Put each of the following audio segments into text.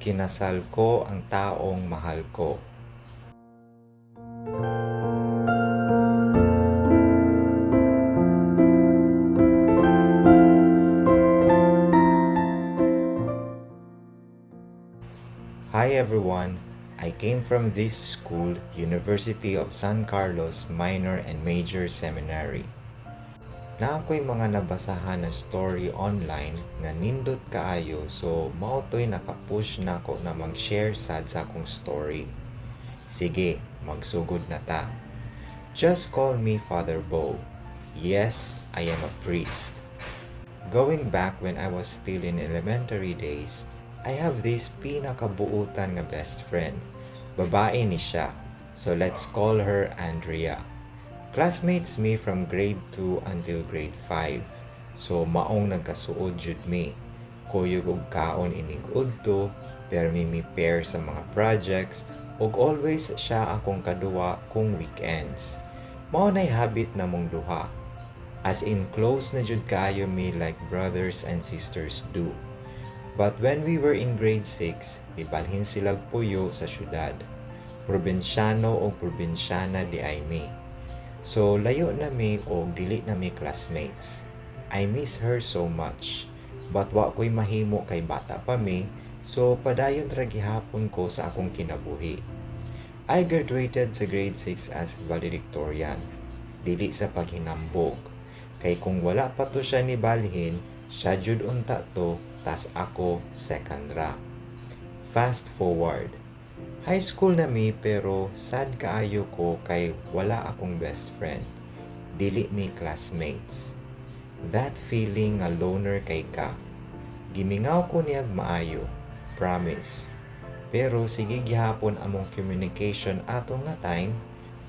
Kinasal ko ang taong mahal ko. Hi everyone! I came from this school, University of San Carlos Minor and Major Seminary. Na ako'y mga nabasahan na story online nga nindot kaayo, so mautoy nakapush na ako na mag-share sad sa akong story. Sige, magsugod na ta. Just call me Father Bo. Yes, I am a priest. Going back when I was still in elementary days, I have this pinakabuutan nga best friend. Babae ni siya, so let's call her Andrea. Classmates me from grade 2 until grade 5. So maong nagkasuod jud mi. Kuyog og kaon inig udto, permi mi pair sa mga projects, ug always siya akong kaduwa kung weekends. Mao nay habit namong duha. As in close na jud kaayo mi like brothers and sisters do. But when we were in grade 6, ibalhin silag puyo sa syudad. Probinsyano o probinsyana di ay mi. So layo na mi o dili na mi classmates. I miss her so much. But wa ko'y mahimo kay bata pa mi, so padayon ra gihapon ko sa akong kinabuhi. I graduated sa grade 6 as valedictorian. Dili sa paghinambog. Kay kung wala pa to siya ni balhin, siya jud unta to, tas ako second ra. Fast forward. High school na mi pero sad kaayo ko kay wala akong best friend. Dili mi classmates. That feeling nga loner kay ka. Gimingaw ko niyag maayo, promise. Pero sige gihapon among communication ato nga time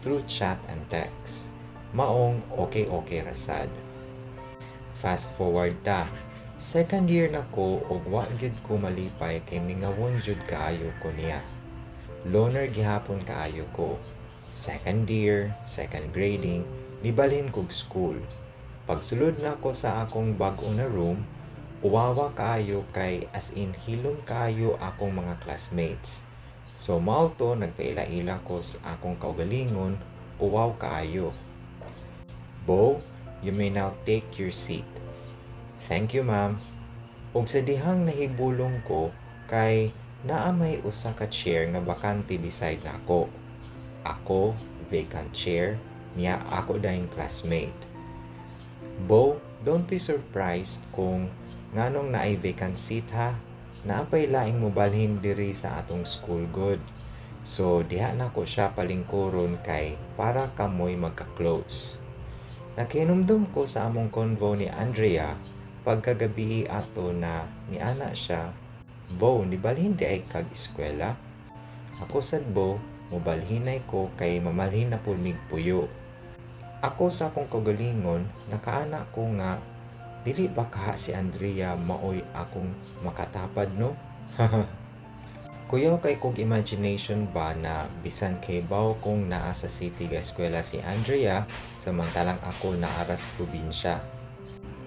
through chat and text. Maong okay ra sad. Fast forward ta. Second year na ko ug wa gyud ko malipay kay mingawon jud kaayo ko niya. Loner gihapon kaayo ko. Second year, second grading, nibalhin kog school. Pagsulod na ko sa akong bag-o na room, uwawa kaayo kay as in hilom kaayo akong mga classmates. So mao to nagpaila-ila ko sa akong kaugalingon, uwaw kaayo. Bo, you may now take your seat. Thank you, ma'am. Ug sa dihang nahibulong ko kay naa may usa ka chair nga bakante beside nako. Ako, vacant chair, niya ako dahing classmate. Bo, don't be surprised kung nganong naay vacant seat ha. Naapay laing mobalhin diri sa atong school good. So diha nako siya palingkuron kay para kamoy magka-close. Nakinumdum ko sa among convo ni Andrea pagkagabi ato na niana siya, Bo, nibalhin di ay kag eskwela? Ako sad Bo, mobalhinay ko kay mamalhin na pud mig puyo. Ako sa akong kagalingon, nakaana ko nga, dili ba kaha si Andrea maoy akong makatapad no? Kuyaw kay kog imagination ba na bisan kay baw kung naa sa city ga eskwela si Andrea samantalang ako naaras probinsya.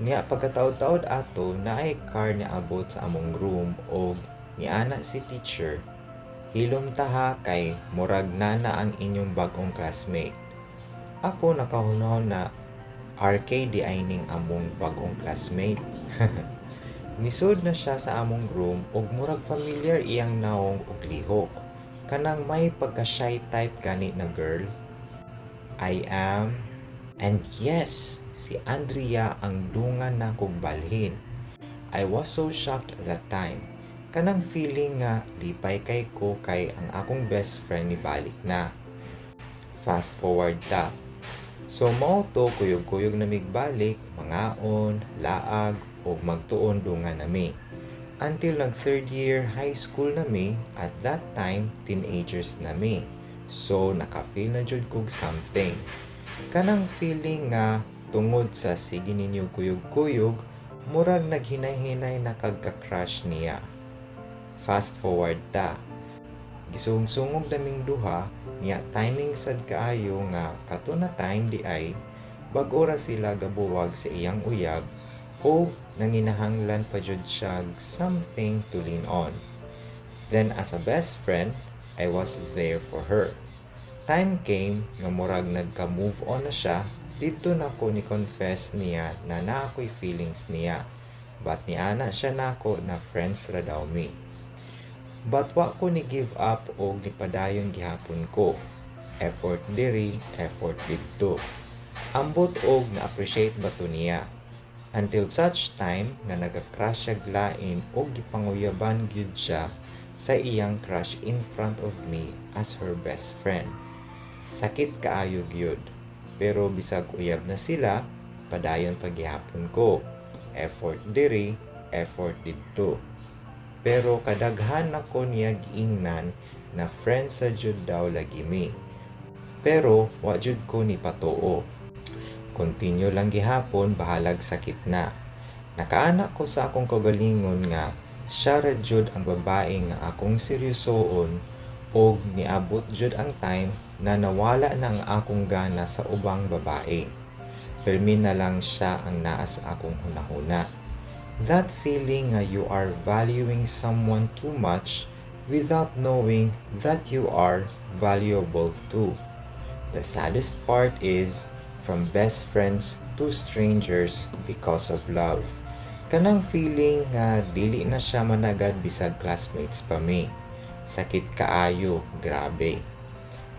Niya pagkataod-taod ato naay car ni abot sa among room og niana si teacher. Hilom taha kay murag nana ang inyong bag-ong classmate. Ako nakahunahon na RK di ay ning among bag-ong classmate. Nisod na siya sa among room ug murag familiar iyang naong ug lihok. Kanang may pagka-shy type gani na girl. I am, and yes, si Andrea ang dungan na kog balhin. I was so shocked that time. Kanang feeling nga lipay kay ko kay ang akong best friend ni balik na. Fast forward ta. So mao to kuyog-kuyog na migbalik, mangaon, laag, o magtuon dungan nami. Until nag third year high school nami, at that time teenagers nami. So naka-feel na jud kog something. Kanang feeling nga tungod sa sige ninyo kuyog-kuyog, murag naghinay-hinay na kagka-crush niya. Fast forward ta. Gisungsungog naming duha, niya timing sad kaayo nga kato na time di ay bag-o ra sila gabuwag sa iyang uyab o nanginahanglan pa jud siya something to lean on. Then as a best friend, I was there for her. Time came nga murag nagka-move on na siya, dito na ko ni confess niya na ako'y feelings niya. But ni ana siya nako na friends ra daw mi. But wa ko ni give up o gipadayon gihapon ko. Effort diri, effort didto. Ambot og na-appreciate ba to niya. Until such time nga naga-crush siya glain o gipanguyaban gyud siya sa iyang crush in front of me as her best friend. Sakit kaayo gyud. Pero bisag uyab na sila, padayon paghihapon ko. Effort diri, effort didto. Pero kadaghan ako niya giingnan na friends sa jud daw lagi mi. Pero wa jud ko ni patuo. Continue lang gihapon bahalag sakit na. Nakaanak ko sa akong kagalingon nga siya ra jud ang babae nga akong seryosoon og niabot jud ang time na nawala na ang akong gana sa ubang babae. Permi na lang siya ang naa sa akong hunahuna. That feeling nga you are valuing someone too much without knowing that you are valuable too. The saddest part is from best friends to strangers because of love. Kanang feeling nga dili na siya managad bisag classmates pa mi. Sakit kaayo, grabe.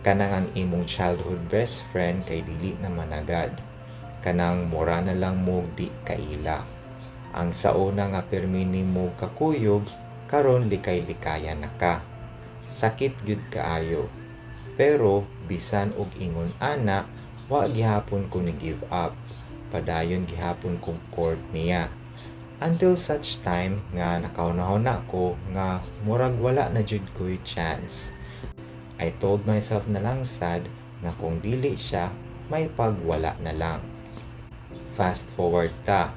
Kanang ang imong childhood best friend kay dili na managad. Kanang mura na lang mo di kaila. Ang sauna nga permi nimo kakuyog, karon likay-likaya na ka. Sakit gyud kaayo. Pero bisan og ingon ana, wa gihapon ko ni give up. Padayon gihapon kong court niya. Until such time nga nakaunahon na ko nga murag wala na jud ko'y chance. I told myself na lang sad nga kung dili siya, may pagwala na lang. Fast forward ta.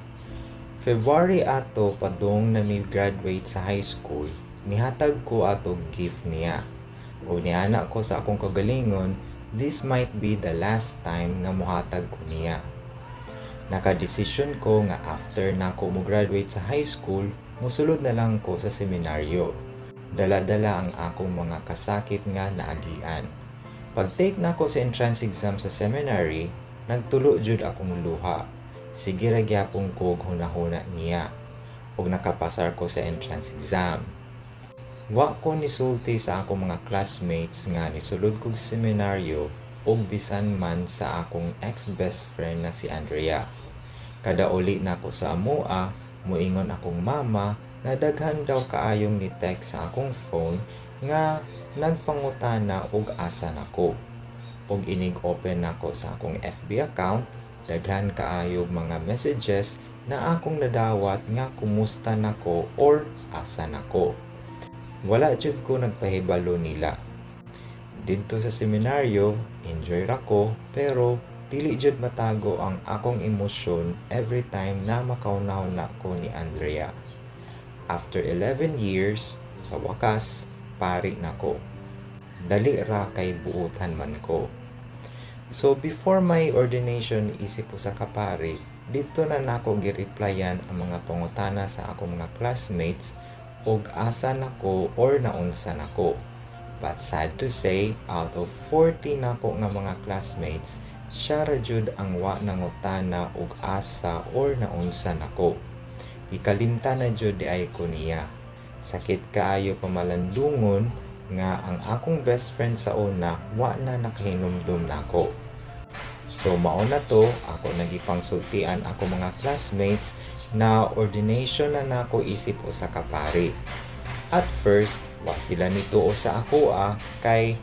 February ato padung na mi graduate sa high school, nihatag ko atog gift niya. O niana ko sa akong kagalingon, this might be the last time nga mohatag ko niya. Nakadesisyon ko nga after na ko mo graduate sa high school, musulod na lang ko sa seminaryo. Dala-dala ang akong mga kasakit nga naagian. Pag-take na ko sa entrance exam sa seminary, nagtulo jud akong luha. Sige ra gyapon ko hunahuna niya. Ug nakapasar ko sa entrance exam. Wa ko nisulti sa akong mga classmates nga nisulod kog seminaryo og bisan man sa akong ex-best friend na si Andrea. Kada uli na ako sa amoa, muingon akong mama nga daghan daw kaayong ni text sa akong phone nga nagpangutana og asa nako. Og inig-open nako sa akong FB account, daghan kaayong mga messages na akong nadawat nga kumusta nako or asa nako. Wala jud ko nagpahibalo nila. Dito sa seminaryo, enjoy ra ko, pero dili jud matago ang akong emosyon every time na makaunaw na ko ni Andrea. After 11 years, sa wakas, pari na ko. Dali ra kay buutan man ko. So before my ordination isip ko sa kapari, dito na nako gi-replyan ang mga pangutana sa akong mga classmates og asa nako or naunsa nako. But sad to say, out of 40 nako nga mga classmates, siya ra jud ang wa nangutana og asa or naunsa nako. Ikalimta na jud di ay ko niya. Sakit kaayo pamalandungon nga ang akong best friend sa una wa na nakahinumdum nako. So mao na to, ako nagipangsultian ako mga classmates na ordination na nako isip o sa kapari. At first, wa sila nituo sa ako kay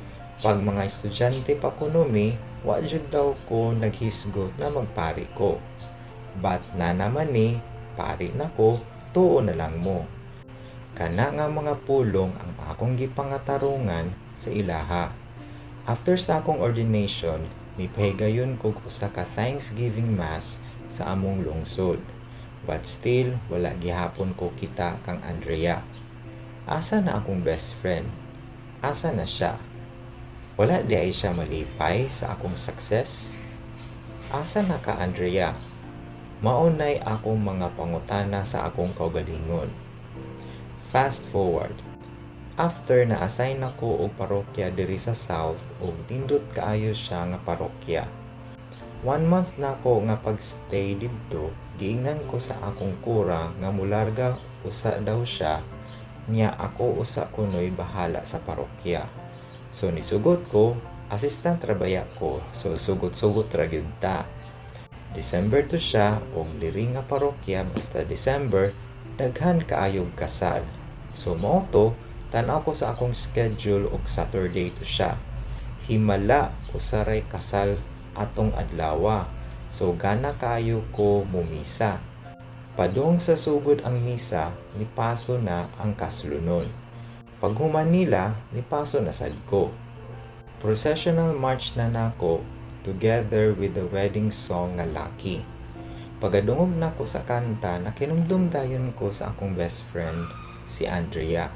pag mga estudyante pa kuno mi, wa jud daw ko naghisgot na magpari ko. But na naman ni, pari na ko, tuo na lang mo. Kana nga mga pulong ang akong gipangatarungan sa ilaha. After sa akong ordination, mipahigayon ko usa ka Thanksgiving Mass sa among lungsod. But still, wala gihapon ko kita kang Andrea. Asa na akong best friend? Asa na siya? Wala di ay siya malipay sa akong success? Asa na ka Andrea? Maunay akong mga pangutana sa akong kaugalingon. Fast forward. After na-assign ako og parokya diri sa South ug nindot kaayo siya nga parokya. 1 month na ako nga pagstay didto, giingnan ko sa akong kura nga mularga usa daw siya, niya ako usa kunoy bahala sa parokya. So nisugot ko, assistant trabaya ko, so sugot-sugot ra gyud ta. December to siya og diri nga parokya basta December daghan kaayog kasal. So mao to, tan-aw ko sa akong schedule og Saturday to siya. Himala usaray kasal atong adlawa. So gana kaayo ko mumisa. Padung sa sugod ang misa, nipaso na ang kaslunon. Paghuman nila, nipaso na sad ko. Processional march na nako together with the wedding song nga Lucky. Pagadungog nako sa kanta, nakinumdum dayon ko sa akong best friend, si Andrea.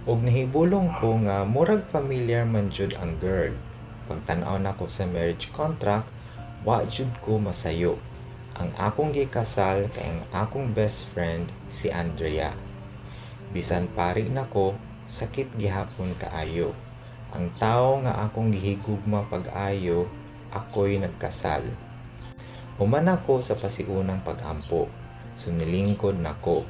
Og nahibulong ko nga murag familiar man jud ang girl. Pagtan-aw nako sa marriage contract, wa jud ko masayo. Ang akong gikasal kay ang akong best friend si Andrea. Bisan pari nako, sakit gihapon kaayo. Ang tao nga akong gihigugma pag-ayo, ako'y nagkasal. Human ako sa pasiunang pag-ampo, so nilingkod nako.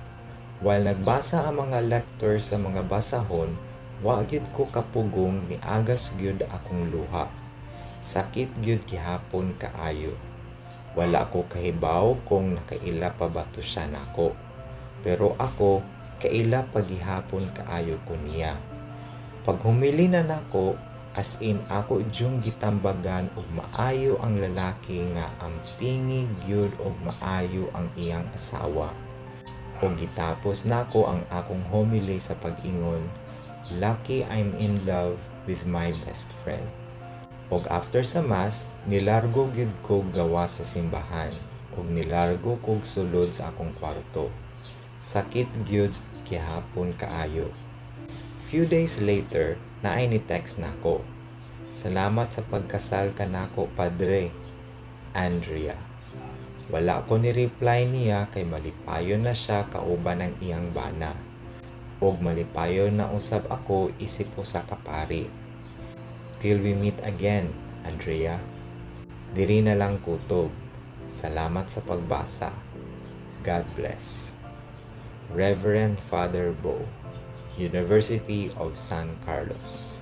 While nagbasa ang mga lector sa mga basahon, wa gyud ko kapugong ni agas gyud akong luha. Sakit gyud gihapon kaayo. Wala ko kahibaw kung nakaila pa ba to siya nako. Pero ako, kaila pagihapon kaayo ko niya. Pag humili na nako, as in ako jung gitambagan og maayo ang lalaki nga ampingi gyud og maayo ang iyang asawa. O gitapos nako ang akong homily sa pag-ingon, "Lucky I'm in love with my best friend." Og after sa mass, nilargo gyud ko gawa sa simbahan og nilargo kog sulod sa akong kwarto. Sakit gyud gihapon kaayo. Few days later, naay ni text nako. "Salamat sa pagkasal kanako, Padre, Andrea." Wala ko ni reply niya kay malipayon na siya kauban ng iyang bana. Og malipayon na usab ako isip usa ka pari. Till we meet again, Andrea. Diri na lang kutob. Salamat sa pagbasa. God bless. Reverend Father Bo, University of San Carlos.